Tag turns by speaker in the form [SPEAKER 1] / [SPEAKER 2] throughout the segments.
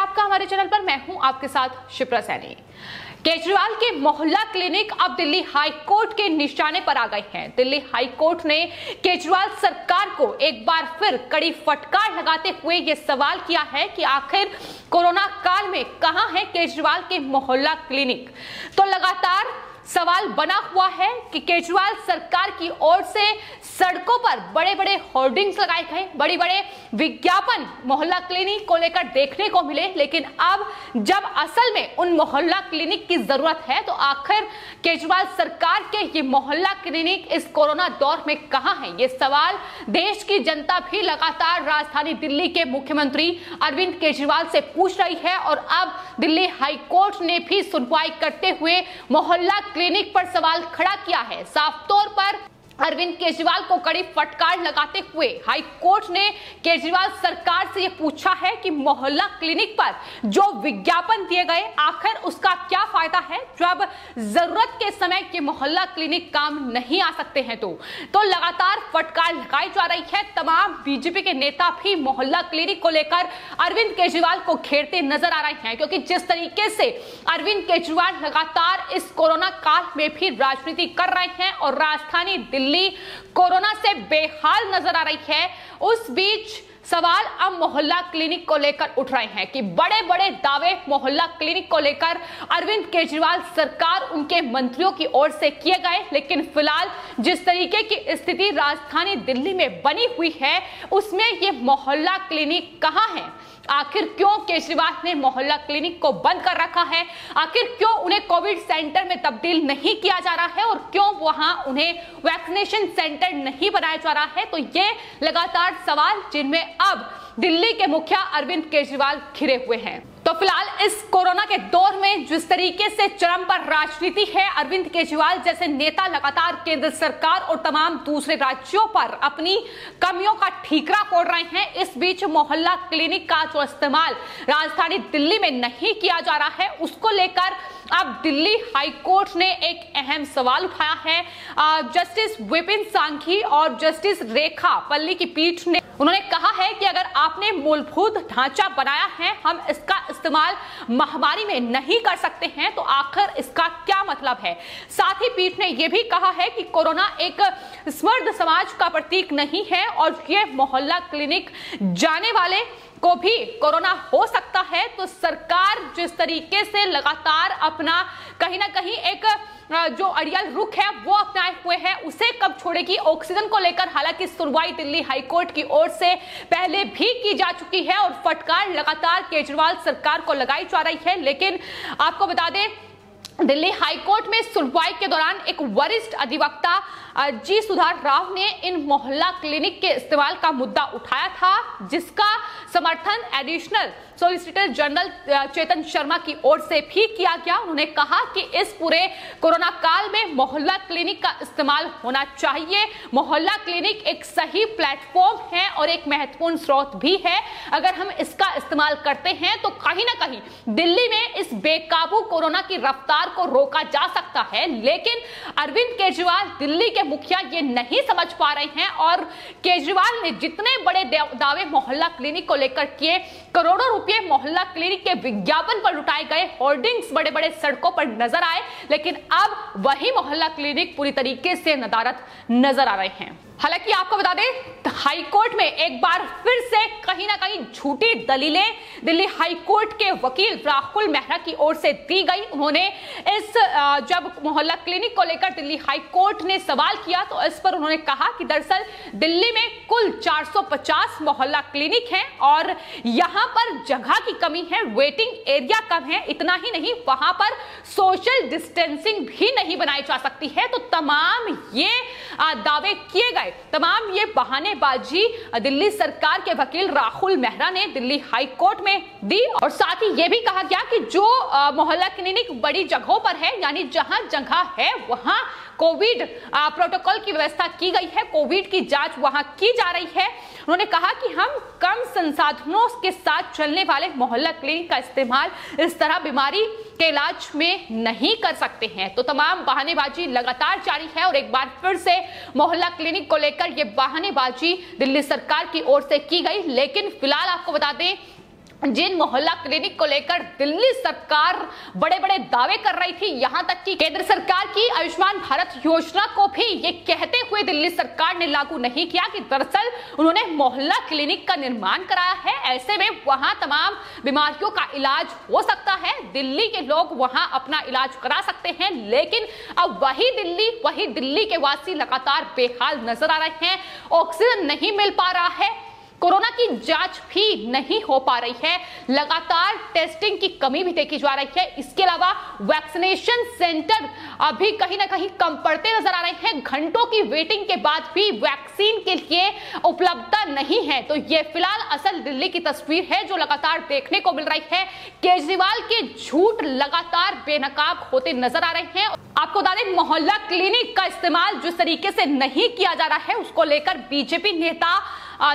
[SPEAKER 1] आपका हमारे चैनल पर। मैं हूं आपके साथ शिप्रा सैनी। केजरीवाल के मोहल्ला क्लिनिक अब दिल्ली हाई कोर्ट के निशाने पर आ गए हैं। दिल्ली हाई कोर्ट ने केजरीवाल सरकार को एक बार फिर कड़ी फटकार लगाते हुए यह सवाल किया है कि आखिर कोरोना काल में कहां है केजरीवाल के मोहल्ला क्लिनिक। तो लगातार सवाल बना हुआ है कि केजरीवाल सरकार की ओर से सड़कों पर बड़े बड़े होर्डिंग्स लगाए गए, बड़े बड़े विज्ञापन मोहल्ला क्लिनिक को लेकर देखने को मिले, लेकिन अब जब असल में उन मोहल्ला क्लिनिक की जरूरत है तो आखिर केजरीवाल सरकार के ये मोहल्ला क्लिनिक इस कोरोना दौर में कहां है। ये सवाल देश की जनता भी लगातार राजधानी दिल्ली के मुख्यमंत्री अरविंद केजरीवाल से पूछ रही है और अब दिल्ली हाई कोर्ट ने भी सुनवाई करते हुए मोहल्ला क्लिनिक पर सवाल खड़ा किया है। साफ तौर पर अरविंद केजरीवाल को कड़ी फटकार लगाते हुए हाई कोर्ट ने केजरीवाल सरकार से यह पूछा है कि मोहल्ला क्लिनिक पर जो विज्ञापन दिए गए आखिर उसका क्या फायदा है जब जरूरत के समय के मोहल्ला क्लिनिक काम नहीं आ सकते हैं। तो लगातार फटकार लगाई जा रही है। तमाम बीजेपी के नेता भी मोहल्ला क्लिनिक को लेकर अरविंद केजरीवाल को घेरते नजर आ रहे हैं, क्योंकि जिस तरीके से अरविंद केजरीवाल लगातार इस कोरोना काल में भी राजनीति कर रहे हैं और राजधानी दिल्ली कोरोना से बेहाल नजर आ रही है, उस बीच सवाल अब मोहल्ला क्लिनिक को लेकर उठ रहे हैं कि बड़े बड़े दावे मोहल्ला क्लिनिक को लेकर अरविंद केजरीवाल सरकार उनके मंत्रियों की ओर से किए गए, लेकिन फिलहाल जिस तरीके की स्थिति राजधानी दिल्ली में बनी हुई है उसमें ये मोहल्ला क्लिनिक कहां है। आखिर क्यों केजरीवाल ने मोहल्ला क्लिनिक को बंद कर रखा है, आखिर क्यों उन्हें कोविड सेंटर में तब्दील नहीं किया जा रहा है और क्यों वहां उन्हें वैक्सीनेशन सेंटर नहीं बनाया जा रहा है। तो ये लगातार सवाल जिनमें अब दिल्ली के मुखिया अरविंद केजरीवाल घिरे हुए हैं। तो फिलहाल इस कोरोना के दौर में जिस तरीके से चरम पर राजनीति है, अरविंद केजरीवाल जैसे नेता लगातार केंद्र सरकार और तमाम दूसरे राज्यों पर अपनी कमियों का ठीकरा फोड़ रहे हैं। इस बीच मोहल्ला क्लिनिक का जो इस्तेमाल राजधानी दिल्ली में नहीं किया जा रहा है उसको लेकर अब दिल्ली हाई कोर्ट ने एक अहम सवाल उठाया है। जस्टिस विपिन सांघी और जस्टिस रेखा पल्ली की पीठ ने उन्होंने कहा है कि अगर आपने मूलभूत ढांचा बनाया है, हम इसका इस्तेमाल महामारी में नहीं कर सकते हैं, तो आखिर इसका क्या मतलब है। साथ ही पीठ ने यह भी कहा है कि कोरोना एक समृद्ध समाज का प्रतीक नहीं है और यह मोहल्ला क्लिनिक जाने वाले को भी कोरोना हो सकता है। तो सरकार जिस तरीके से लगातार अपना कहीं ना कहीं एक जो अड़ियल रुख है वो अपनाए हुए है, उसे कब छोड़ेगी। ऑक्सीजन को लेकर हालांकि सुनवाई दिल्ली हाईकोर्ट की ओर से पहले भी की जा चुकी है और फटकार लगातार केजरीवाल सरकार को लगाई जा रही है, लेकिन आपको बता दें दिल्ली हाईकोर्ट में सुनवाई के दौरान एक वरिष्ठ अधिवक्ता जी सुधार राव ने इन मोहल्ला क्लिनिक के इस्तेमाल का मुद्दा उठाया था, जिसका समर्थन additional solicitor general Chetan Sharma की ओर से भी किया गया। उन्होंने कहा कि इस पूरे कोरोना काल में मोहल्ला क्लिनिक का इस्तेमाल होना चाहिए। मोहल्ला क्लिनिक एक सही प्लेटफॉर्म है और एक महत्वपूर्ण स्रोत भी है। अगर हम इसका इस्तेमाल करते हैं तो कहीं ना कहीं दिल्ली में इस बेकाबू कोरोना की रफ्तार को रोका जा सकता है, लेकिन अरविंद केजरीवाल दिल्ली के मुखिया ये नहीं समझ पा रहे हैं और केजरीवाल ने जितने बड़े दावे मोहल्ला क्लिनिक को लेकर किए, करोड़ों रुपए मोहल्ला क्लिनिक के विज्ञापन पर लुटाए गए, होर्डिंग्स बड़े बड़े सड़कों पर नजर आए, लेकिन अब वही मोहल्ला क्लिनिक पूरी तरीके से नदारद नजर आ रहे हैं। हालांकि आपको बता दें हाईकोर्ट में एक बार फिर से कहीं ना कहीं झूठी दलीलें दिल्ली हाईकोर्ट के वकील राहुल मेहरा की ओर से दी गई। उन्होंने इस जब मोहल्ला क्लिनिक को लेकर दिल्ली हाईकोर्ट ने सवाल किया तो इस पर उन्होंने कहा कि दरअसल दिल्ली में कुल 450 मोहल्ला क्लिनिक हैं और यहां पर जगह की कमी है, वेटिंग एरिया कम है, इतना ही नहीं वहां पर सोशल डिस्टेंसिंग भी नहीं बनाई जा सकती है। तो तमाम ये दावे किए गए, तमाम ये बहानेबाजी दिल्ली सरकार के वकील राहुल मेहरा ने दिल्ली हाई कोर्ट में दी और साथ ही यह भी कहा गया कि जो मोहल्ला क्लिनिक बड़ी जगहों पर है, यानी जहां जगह है वहां कोविड प्रोटोकॉल की व्यवस्था की गई है, कोविड की जांच वहां की जा रही है। उन्होंने कहा कि हम कम संसाधनों के साथ चलने वाले मोहल्ला क्लिनिक का इस्तेमाल इस तरह बीमारी के इलाज में नहीं कर सकते हैं। तो तमाम बहानेबाजी लगातार जारी है और एक बार फिर से मोहल्ला क्लिनिक को लेकर यह बहानेबाजी दिल्ली सरकार की ओर से की गई। लेकिन फिलहाल आपको बता दें जिन मोहल्ला क्लिनिक को लेकर दिल्ली सरकार बड़े बड़े दावे कर रही थी, यहां तक कि केंद्र सरकार की आयुष्मान भारत योजना को भी ये कहते हुए दिल्ली सरकार ने लागू नहीं किया कि दरअसल उन्होंने मोहल्ला क्लिनिक का निर्माण कराया है, ऐसे में वहां तमाम बीमारियों का इलाज हो सकता है, दिल्ली के लोग वहां अपना इलाज करा सकते हैं। लेकिन अब वही दिल्ली के वासी लगातार बेहाल नजर आ रहे हैं। ऑक्सीजन नहीं मिल पा रहा है, कोरोना की जांच भी नहीं हो पा रही है, लगातार टेस्टिंग की कमी भी देखी जा रही है। इसके अलावा वैक्सीनेशन सेंटर अभी कहीं ना कहीं कम पड़ते नजर आ रहे हैं, घंटों की वेटिंग के बाद भी वैक्सीन के लिए उपलब्धता नहीं है। तो ये फिलहाल असल दिल्ली की तस्वीर है जो लगातार देखने को मिल रही है। केजरीवाल के झूठ लगातार बेनकाब होते नजर आ रहे हैं। आपको बता दें, मोहल्ला क्लिनिक का इस्तेमाल जिस तरीके से नहीं किया जा रहा है उसको लेकर बीजेपी नेता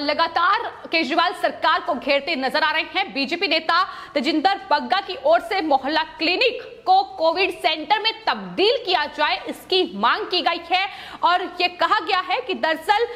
[SPEAKER 1] लगातार केजरीवाल सरकार को घेरते नजर आ रहे हैं। बीजेपी नेता तेजिंदर बग्गा की ओर से मोहल्ला क्लिनिक को कोविड सेंटर में तब्दील किया जाए, इसकी मांग की गई है और ये कहा गया है कि दरअसल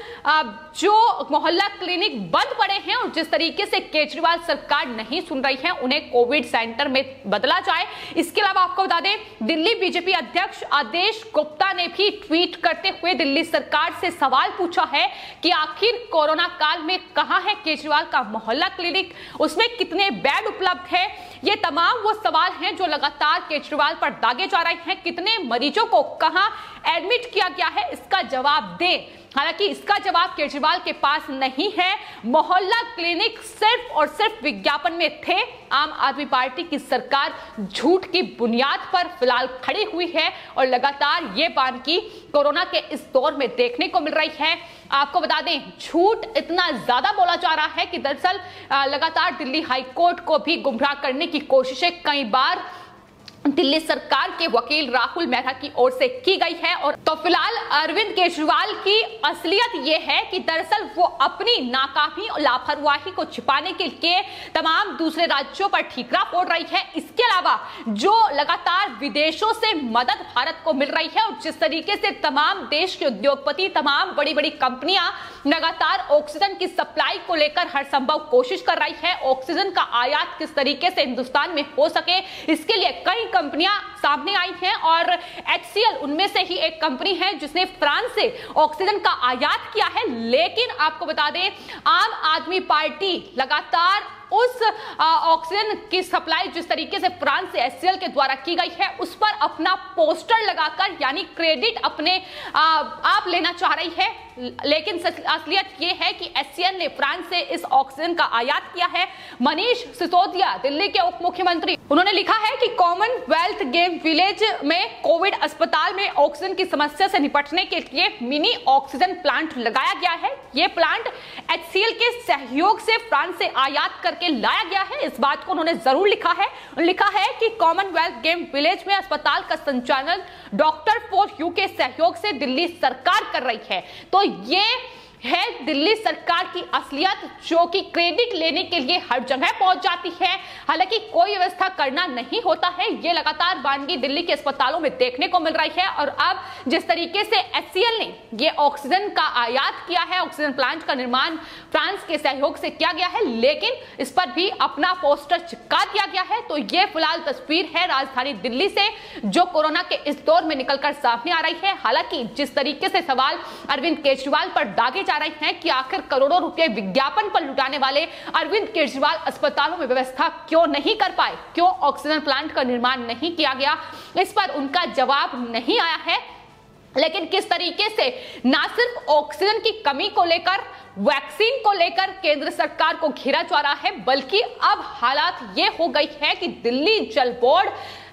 [SPEAKER 1] जो मोहल्ला क्लिनिक बंद पड़े हैं और जिस तरीके से केजरीवाल सरकार नहीं सुन रही है उन्हें कोविड सेंटर में बदला जाए। इसके अलावा आपको बता दें, दिल्ली बीजेपी अध्यक्ष आदेश गुप्ता ने भी ट्वीट करते हुए दिल्ली सरकार से सवाल पूछा है कि आखिर कोरोना काल में कहां है केजरीवाल का मोहल्ला क्लिनिक, उसमें कितने बेड उपलब्ध है। ये तमाम वो सवाल हैं जो लगातार केजरीवाल पर दागे जा रहे हैं। कितने मरीजों को कहां एडमिट किया गया है, इसका जवाब दें। हालांकि इसका जवाब केजरीवाल के पास नहीं है। मोहल्ला क्लिनिक सिर्फ और सिर्फ विज्ञापन में थे। आम आदमी पार्टी की सरकार झूठ की बुनियाद पर फिलहाल खड़ी हुई है और लगातार ये बानगी कोरोना के इस दौर में देखने को मिल रही है। आपको बता दें, झूठ इतना ज्यादा बोला जा रहा है कि दरअसल लगातार दिल्ली हाई कोर्ट को भी गुमराह करने की कोशिशें कई बार दिल्ली सरकार के वकील राहुल मेहरा की ओर से की गई है। और तो फिलहाल अरविंद केजरीवाल की असलियत यह है कि दरअसल वो अपनी नाकामी और लापरवाही को छिपाने के लिए तमाम दूसरे राज्यों पर ठीकरा फोड़ रही है। इसके अलावा जो लगातार विदेशों से मदद भारत को मिल रही है और जिस तरीके से तमाम देश के उद्योगपति, तमाम बड़ी बड़ी कंपनियां लगातार ऑक्सीजन की सप्लाई को लेकर हर संभव कोशिश कर रही है, ऑक्सीजन का आयात किस तरीके से हिंदुस्तान में हो सके, इसके लिए कई कंपनियां सामने आई हैं और HCL उनमें से ही एक कंपनी है जिसने फ्रांस से ऑक्सीजन का आयात किया है। लेकिन आपको बता दें, आम आदमी पार्टी लगातार उस ऑक्सीजन की सप्लाई जिस तरीके से फ्रांस से HCL के द्वारा की गई है उस पर अपना पोस्टर लगाकर यानी क्रेडिट अपने आप लेना चाह रही है। लेकिन असलियत यह है कि HCL ने फ्रांस से इस ऑक्सीजन का आयात किया है। मनीष सिसोदिया दिल्ली के उप मुख्यमंत्री, उन्होंने लिखा है कि कॉमनवेल्थ गेम विलेज में कोविड अस्पताल में ऑक्सीजन की समस्या से निपटने के लिए मिनी ऑक्सीजन प्लांट लगाया गया है। यह प्लांट HCL के सहयोग से फ्रांस से आयात करके लाया गया है। इस बात को उन्होंने जरूर लिखा है कि कॉमनवेल्थ गेम विलेज में अस्पताल का संचालन डॉक्टर फॉर यू के सहयोग से दिल्ली सरकार कर रही है। तो ये है दिल्ली सरकार की असलियत, जो कि क्रेडिट लेने के लिए हर जगह पहुंच जाती है, हालांकि कोई व्यवस्था करना नहीं होता है। ये लगातार वानगी दिल्ली के अस्पतालों में देखने को मिल रही है। और अब जिस तरीके से HCL ने ये ऑक्सीजन का आयात किया है, ऑक्सीजन प्लांट का निर्माण फ्रांस के सहयोग से किया गया है, लेकिन इस पर भी अपना पोस्टर चिपका दिया गया है। तो ये फिलहाल तस्वीर है राजधानी दिल्ली से जो कोरोना के इस दौर में निकलकर सामने आ रही है। हालांकि जिस तरीके से सवाल अरविंद केजरीवाल पर दागे जा रहे हैं कि आखिर करोड़ों रुपए विज्ञापन पर लुटाने वाले अरविंद केजरीवाल अस्पतालों में व्यवस्था क्यों नहीं कर पाए, क्यों ऑक्सीजन प्लांट का निर्माण नहीं किया गया, इस पर उनका जवाब नहीं आया है। लेकिन किस तरीके से ना सिर्फ ऑक्सीजन की कमी को लेकर, वैक्सीन को लेकर केंद्र सरकार को घेरा जा रहा है, बल्कि अब हालात ये हो गई है कि दिल्ली जल बोर्ड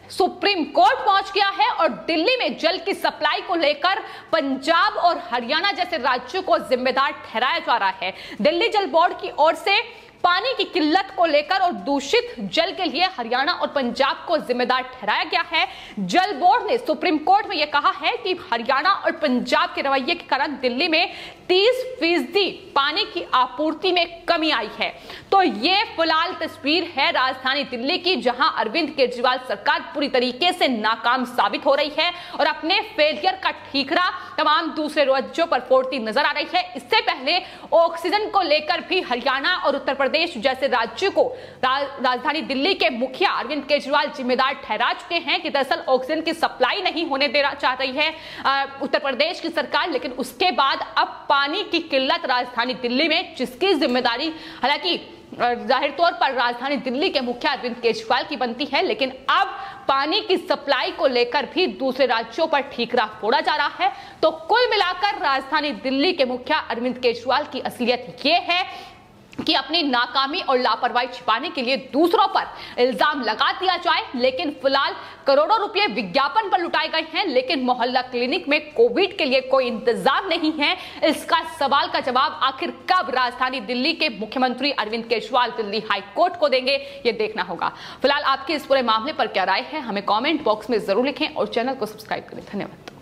[SPEAKER 1] सुप्रीम कोर्ट पहुंच गया है और दिल्ली में जल की सप्लाई को लेकर पंजाब और हरियाणा जैसे राज्यों को जिम्मेदार ठहराया जा रहा है। दिल्ली जल बोर्ड की ओर से पानी की किल्लत को लेकर और दूषित जल के लिए हरियाणा और पंजाब को जिम्मेदार ठहराया गया है। जल बोर्ड ने सुप्रीम कोर्ट में यह कहा है कि हरियाणा और पंजाब के रवैये के कारण दिल्ली में 30% पानी की आपूर्ति में कमी आई है। तो ये फिलहाल तस्वीर है राजधानी दिल्ली की, जहां अरविंद केजरीवाल सरकार पूरी तरीके से नाकाम साबित हो रही है और अपने फेलियर का ठीकरा तमाम दूसरे राज्यों पर फोड़ती नजर आ रही है। इससे पहले ऑक्सीजन को लेकर भी हरियाणा और उत्तर प्रदेश जैसे राज्य को राजधानी दिल्ली के मुखिया अरविंद केजरीवाल जिम्मेदार ठहरा चुके हैं कि दरअसल ऑक्सीजन की सप्लाई नहीं होने देना चाह रही है उत्तर प्रदेश की सरकार। लेकिन उसके बाद अब पानी की किल्लत राजधानी दिल्ली में, जिसकी जिम्मेदारी हालांकि जाहिर तौर पर राजधानी दिल्ली के मुखिया अरविंद केजरीवाल की बनती है, लेकिन अब पानी की सप्लाई को लेकर भी दूसरे राज्यों पर ठीकरा फोड़ा जा रहा है। तो कुल मिलाकर राजधानी दिल्ली के मुखिया अरविंद केजरीवाल की असलियत ये है कि अपनी नाकामी और लापरवाही छिपाने के लिए दूसरों पर इल्जाम लगा दिया जाए, लेकिन फिलहाल करोड़ों रुपए विज्ञापन पर लुटाए गए हैं, लेकिन मोहल्ला क्लिनिक में कोविड के लिए कोई इंतजाम नहीं है। इसका सवाल का जवाब आखिर कब राजधानी दिल्ली के मुख्यमंत्री अरविंद केजरीवाल दिल्ली हाई कोर्ट को देंगे, ये देखना होगा। फिलहाल आपकी इस पूरे मामले पर क्या राय है, हमें कॉमेंट बॉक्स में जरूर लिखें और चैनल को सब्सक्राइब करें। धन्यवाद।